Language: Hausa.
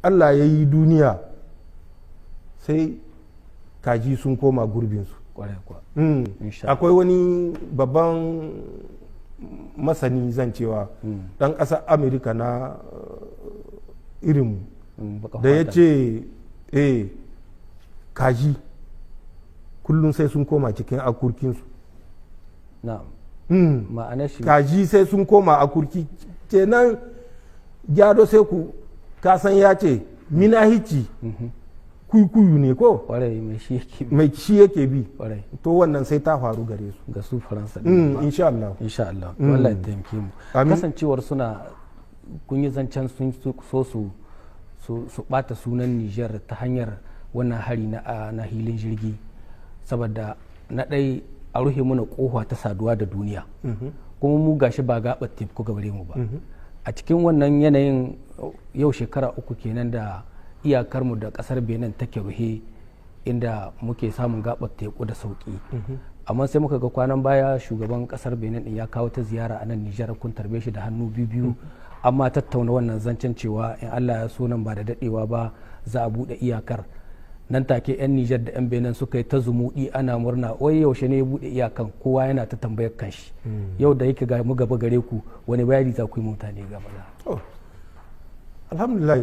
Allah ya yi duniya sai kaji sun koma gurbinsu. Akwai wani babban masani zan cewa dan ƙasar Amerika na irinmu da ya ce kaji kullum sai sun koma cikin akurkinsu. Kaji sai sun koma akurki kenan gyado sai ku kasan ya ce minahici kuyu ne ko mai shi yake bi to wannan sai ta faru gare su ga su faransa insha Allah wallahi taimake mu kasancewar suna kun yi zancen sun so su bata sunan Niger ta hanyar wannan hari na hilin jirgi saboda na ɗai a ruhe muna kofa ta saduwa da duniya kuma mu gashi ba gaɓar teku gabare mu ba a cikin wannan yanayin yau shekara 3 kenan da iyakarmu da kasar Benin take ruhe inda muke samun gaɓar teku da sauki amma sai muka ga kwanan baya shugaban kasar Benin din ya kawo ta ziyara a nan Nijar kun tarbe shi da hannu biyu amma tattauna wannan zancen cewa in Allah ya so nan ba da dadewa ba za a bude iyakar nan take 'yan Nijar da 'yan Benin suka yi ta zumuɗi ana murna wai yaushe ne ya buɗe iyakan kowa yana ta tambayar kanshi yau da yake ga mu gaba gare ku wani bayani za ku yi mutane gaba da alhamdulillah